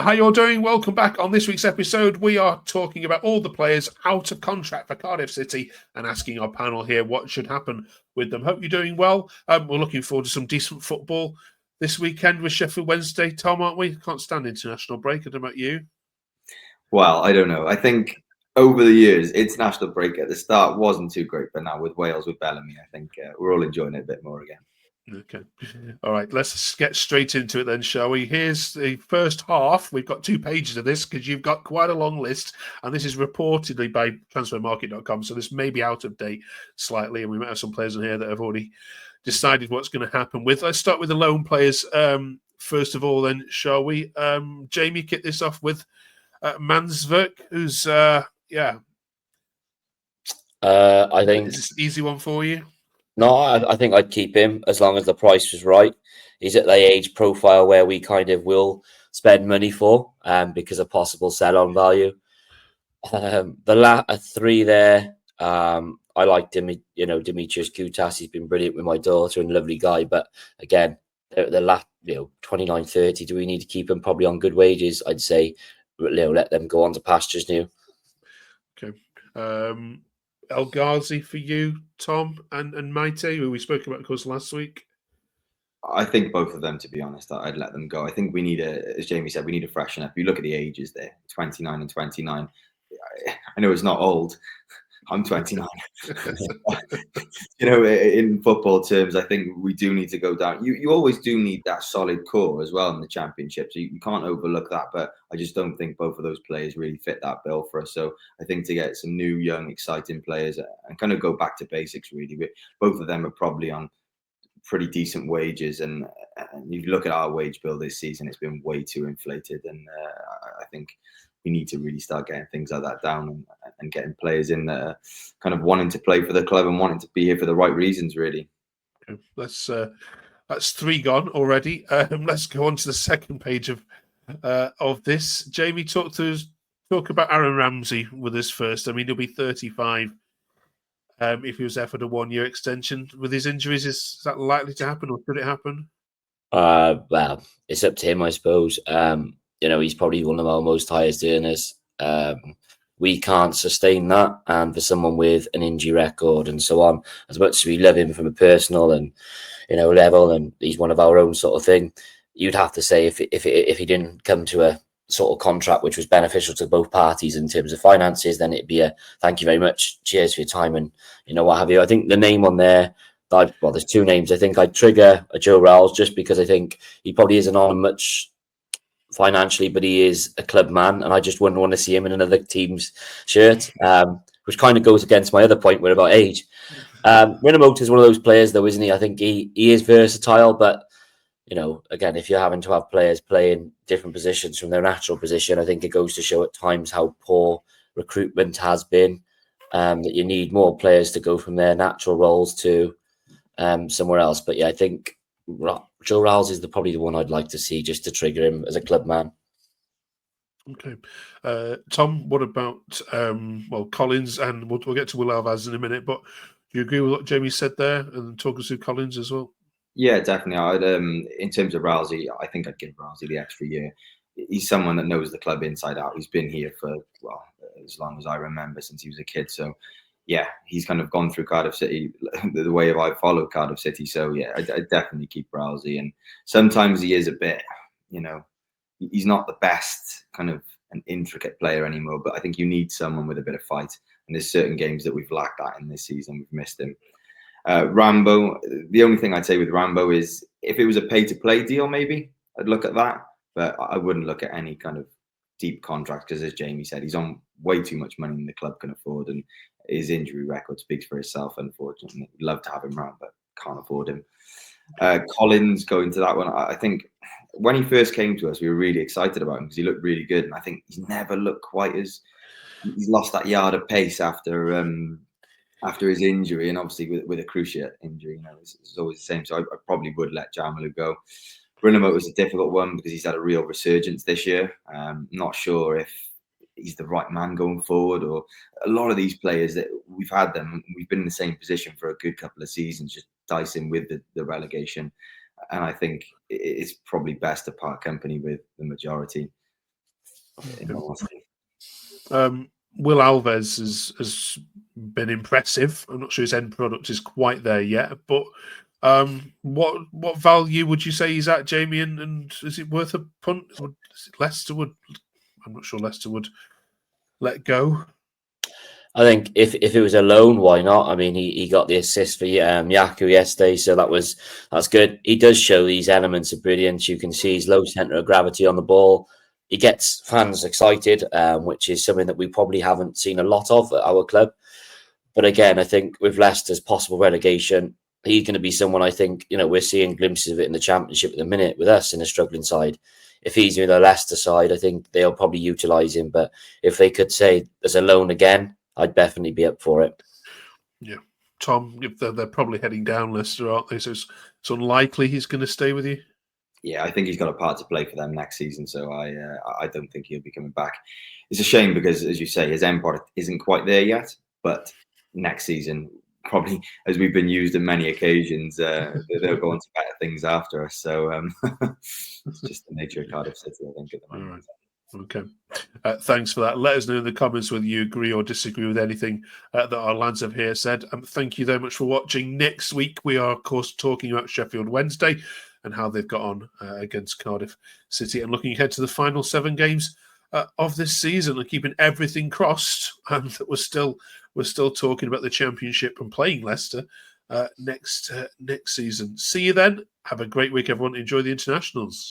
How you're doing? Welcome back. On this week's episode, we are talking about all the players out of contract for Cardiff City and asking our panel here what should happen with them. Hope you're doing well. We're looking forward to some decent football this weekend with Sheffield Wednesday. Tom, aren't we? Can't stand international break. I don't know about you. Well, I don't know. I think over the years, international break at the start wasn't too great, but now with Wales, with Bellamy, I think we're all enjoying it a bit more again. Okay. All right, let's get straight into it then, shall we? Here's the first half. We've got 2 pages of this because you've got quite a long list, and this is reportedly by transfermarket.com, so this may be out of date slightly, and we might have some players in here that have already decided what's going to happen with. Let's start with the loan players first of all then, shall we? Jamie, kick this off with Mansverk, who's, I think... Is this an easy one for you? No, I think I'd keep him as long as the price was right. He's at the age profile where we kind of will spend money for because of possible sell-on value. The three there, I like Demetrius Koutas. He's been brilliant with my daughter and lovely guy. But again, the last 29, 30, do we need to keep him probably on good wages? I'd say let them go on to pastures new. Okay. Ghazi for you, Tom, and Meite, who we spoke about, of course, last week. I think both of them, to be honest, I'd let them go. I think we need as Jamie said, we need to freshen up. You look at the ages there, 29 and 29. I know it's not old. I'm 29. In football terms, I think we do need to go down. You always do need that solid core as well in the championship. So you can't overlook that. But I just don't think both of those players really fit that bill for us. So I think to get some new, young, exciting players and kind of go back to basics, really. Both of them are probably on pretty decent wages. And you look at our wage bill this season, it's been way too inflated. And I think we need to really start getting things like that down and getting players in there kind of wanting to play for the club and wanting to be here for the right reasons, really. Okay. That's 3 gone already. Let's go on to the second page of this. Jamie, talk about Aaron Ramsey with us first. I mean, he'll be 35 if he was there for the 1-year extension. With his injuries, is that likely to happen, or could it happen? Well, it's up to him, I suppose. He's probably one of our most highest earners. We can't sustain that. And for someone with an injury record and so on, as much as we love him from a personal and level, and he's one of our own sort of thing, you'd have to say if he didn't come to a sort of contract which was beneficial to both parties in terms of finances, then it'd be a thank you very much, cheers for your time, and what have you. I think the name on there, there's 2 names. I think I'd trigger a Joe Ralls just because I think he probably isn't on much financially, but he is a club man, and I just wouldn't want to see him in another team's shirt, which kind of goes against my other point with about age. Minamoto is one of those players, though, isn't he? I think he is versatile, but again, if you're having to have players playing different positions from their natural position, I think it goes to show at times how poor recruitment has been, that you need more players to go from their natural roles to somewhere else. But yeah, I think Joe Ralls is probably the one I'd like to see just to trigger him as a club man. Okay. Tom, what about Collins? And we'll get to Will Alves in a minute, but do you agree with what Jamie said there, and talk us through Collins as well? Yeah, definitely. I'd in terms of Rousey, I think I'd give Rousey the extra year. He's someone that knows the club inside out. He's been here for as long as I remember, since he was a kid. So yeah, he's kind of gone through Cardiff City the way I followed Cardiff City. So yeah, I definitely keep Rousey. And sometimes he is a bit, he's not the best kind of an intricate player anymore. But I think you need someone with a bit of fight. And there's certain games that we've lacked that in this season. We've missed him. Rambo, the only thing I'd say with Rambo is if it was a pay-to-play deal, maybe I'd look at that. But I wouldn't look at any kind of deep contract because, as Jamie said, he's on way too much money than the club can afford. And his injury record speaks for itself, unfortunately. We'd love to have him around, but can't afford him. Collins, going to that one, I think when he first came to us, we were really excited about him because he looked really good. And I think he's never looked quite as... He's lost that yard of pace after his injury, and obviously with a cruciate injury, it's always the same. So I probably would let Jamalu go. Brunamo was a difficult one because he's had a real resurgence this year. Not sure if he's the right man going forward, or a lot of these players that we've had them, we've been in the same position for a good couple of seasons, just dicing with the relegation. And I think it's probably best to part company with the majority. in all honesty. Will Alves has been impressive. I'm not sure his end product is quite there yet, but what value would you say he's at, Jamie? And is it worth a punt? Leicester would. I'm not sure Leicester would let go. I think if it was a loan, why not? I mean, he got the assist for Yakou yesterday, so that's good. He does show these elements of brilliance. You can see his low centre of gravity on the ball. He gets fans excited, which is something that we probably haven't seen a lot of at our club. But again, I think with Leicester's possible relegation, he's going to be someone I think, we're seeing glimpses of it in the Championship at the minute with us in a struggling side. If he's in the Leicester side, I think they'll probably utilise him. But if they could say there's a loan again, I'd definitely be up for it. Yeah. Tom, if they're probably heading down Leicester, aren't they? So it's unlikely he's going to stay with you. Yeah, I think he's got a part to play for them next season, so I don't think he'll be coming back. It's a shame because, as you say, his end product isn't quite there yet, but next season, probably, as we've been used on many occasions, they'll go on to better things after us. So it's just the nature of Cardiff City, I think, at the moment. All right. Okay. Thanks for that. Let us know in the comments whether you agree or disagree with anything that our lads have here said. Thank you very much for watching. Next week, we are, of course, talking about Sheffield Wednesday and how they've got on against Cardiff City and looking ahead to the final 7 games of this season and keeping everything crossed that we're still talking about the Championship and playing Leicester next season. See you then. Have a great week, everyone. Enjoy the internationals.